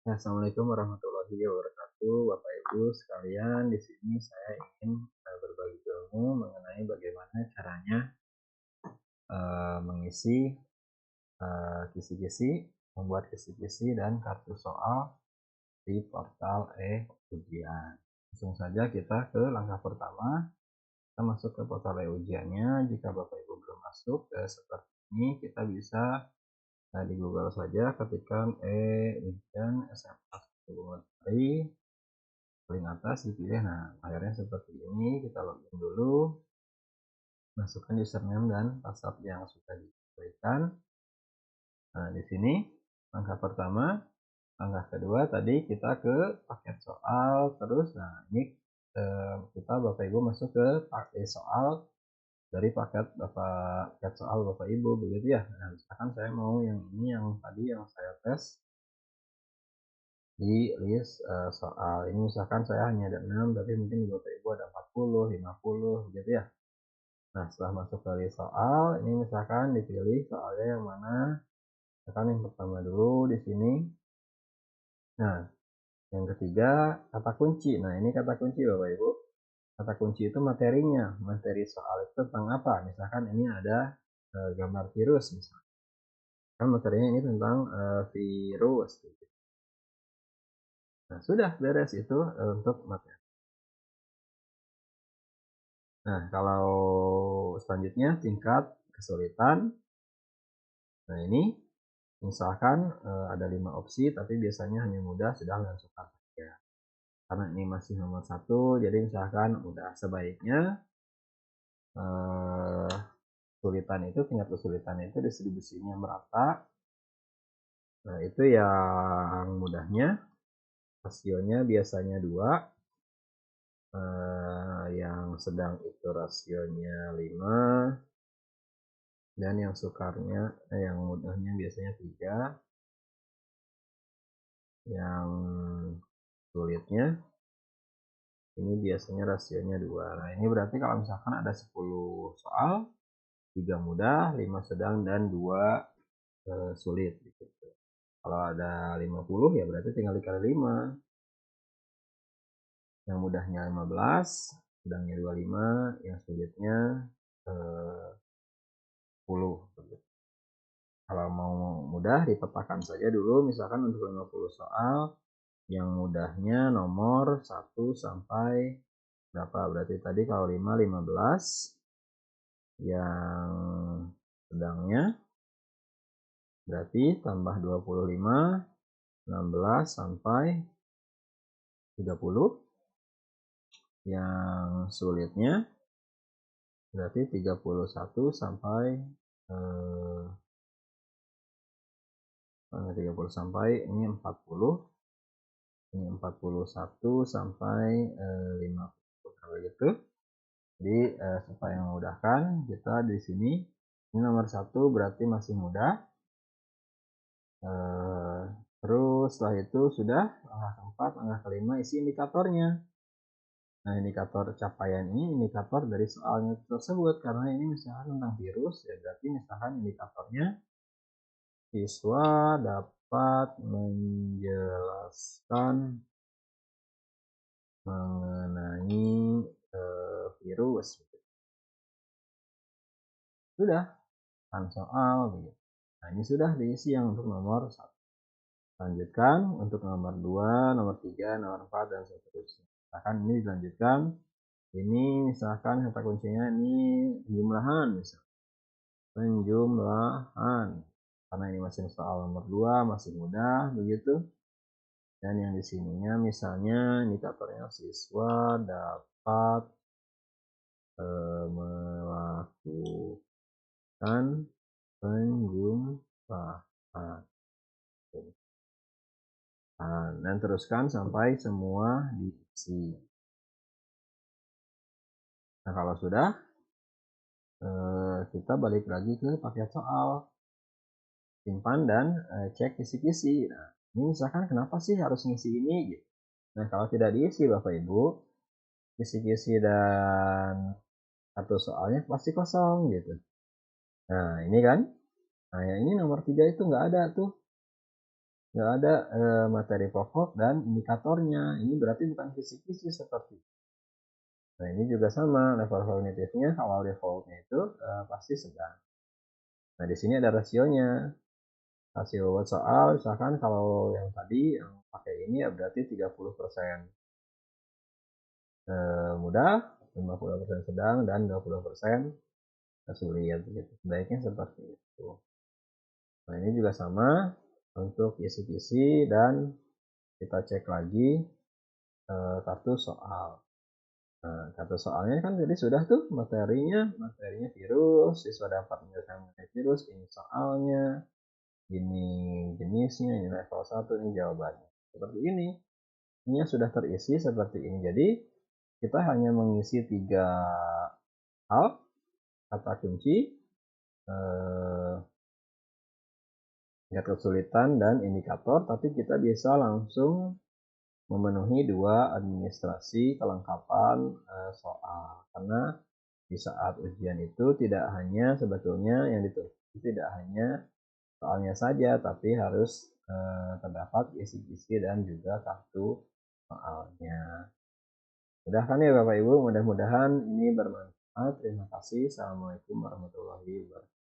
Assalamualaikum warahmatullahi wabarakatuh, Bapak Ibu sekalian. Di sini saya ingin berbagi ilmu mengenai bagaimana caranya mengisi kisi-kisi, membuat kisi-kisi dan kartu soal di portal e-ujian. Langsung saja kita ke langkah pertama. Kita masuk ke portal e-ujiannya. Jika Bapak Ibu belum masuk seperti ini, kita bisa di Google saja ketikkan e-ujian SMA 1 Matahari. Paling atas dipilih. Nah, layarnya seperti ini. Kita login dulu, masukkan username dan password yang sudah diberikan. Nah, di sini langkah pertama. Langkah kedua tadi kita ke paket soal terus. Nah, ini kita Bapak Ibu masuk ke paket soal dari paket soal Bapak Ibu begitu ya. Nah, misalkan saya mau yang ini, yang tadi yang saya tes di list soal ini, misalkan saya hanya ada 6, tapi mungkin di Bapak Ibu ada 40, 50 begitu ya. Nah, setelah masuk ke list soal, ini misalkan dipilih soalnya yang mana. Misalkan yang pertama dulu di sini. Nah, yang ketiga kata kunci. Nah, ini kata kunci Bapak Ibu. Kata kunci itu materinya. Materi soal itu tentang apa? Misalkan ini ada gambar virus misalnya. Kan materinya ini tentang virus. Nah, sudah beres itu untuk materi. Nah, kalau selanjutnya tingkat kesulitan. Nah, ini misalkan ada 5 opsi, tapi biasanya hanya mudah, sedang, dan sukar saja. Karena ini masih nomor 1, jadi misalkan mudah. Sebaiknya kesulitan itu, tingkat kesulitan itu distribusinya merata. Nah, itu yang mudahnya rasionya biasanya 2, yang sedang itu rasionya 5, dan yang sukarnya yang mudahnya biasanya 3, yang sulitnya ini biasanya rasionya 2. Nah, ini berarti kalau misalkan ada 10 soal, 3 mudah, 5 sedang, dan 2 sulit gitu. Kalau ada 50 ya berarti tinggal dikali 5. Yang mudahnya 15, sedangnya 25, yang sulitnya 10 gitu. Kalau mau mudah dipetakan saja dulu, misalkan untuk 50 soal, yang mudahnya nomor 1 sampai berapa? Berarti tadi kalau 5, 15. Yang sedangnya berarti tambah 25, 16 sampai 30. Yang sulitnya berarti 31 sampai 30 sampai ini 40. Ini 41 sampai 50 kalau gitu. Jadi supaya memudahkan kita di sini, ini nomor 1 berarti masih mudah. Terus setelah itu sudah langkah keempat, langkah kelima isi indikatornya. Nah, indikator capaian ini indikator dari soalnya tersebut, karena ini misalkan tentang virus ya, berarti misalkan indikatornya siswa dapat menjelaskan mengenai virus. Sudah kan soal gitu. Nah, ini sudah diisi yang untuk nomor 1. Lanjutkan untuk nomor 2, nomor 3, nomor 4, dan seterusnya. Misalkan ini dilanjutkan. Ini misalkan kata kuncinya ini penjumlahan misalkan. Penjumlahan. Karena ini masih soal nomor 2, masih mudah begitu. Dan yang di sininya misalnya indikatornya siswa dapat melakukan penjumlahan. Dan teruskan sampai semua diisi. Nah, kalau sudah, kita balik lagi ke paket soal. Simpan dan cek kisi-kisi. Nah, ini misalkan kenapa sih harus ngisi ini gitu. Nah, kalau tidak diisi Bapak Ibu, kisi-kisi dan kartu soalnya pasti kosong gitu. Nah, ini kan. Nah, yang ini nomor 3 itu nggak ada tuh. nggak ada materi pokok dan indikatornya. Ini berarti bukan kisi-kisi seperti. Nah ini juga sama, level kognitifnya kalau defaultnya itu pasti sedang. Nah di sini ada rasionya. Rasio bobot soal misalkan kalau yang tadi yang pakai ini ya berarti 30% mudah, 50% sedang, dan 20% sulit gitu. Sebaiknya seperti itu. Nah ini juga sama untuk kisi-kisi dan kita cek lagi kartu soal. Nah, kartu soalnya kan tadi sudah tuh materinya virus, siswa dapat menyelesaikan mengenai virus, ini soalnya, ini jenisnya, ini level 1, ini jawabannya. Seperti ini. Ini sudah terisi seperti ini. Jadi kita hanya mengisi 3 hal, kata kunci, tingkat kesulitan dan indikator, tapi kita bisa langsung memenuhi 2 administrasi kelengkapan soal. Karena di saat ujian itu tidak hanya sebetulnya yang ditulis tidak hanya soalnya saja, tapi harus terdapat isi-isi dan juga kartu soalnya. Mudah kan ya Bapak Ibu, mudah-mudahan ini bermanfaat. Terima kasih. Assalamualaikum warahmatullahi wabarakatuh.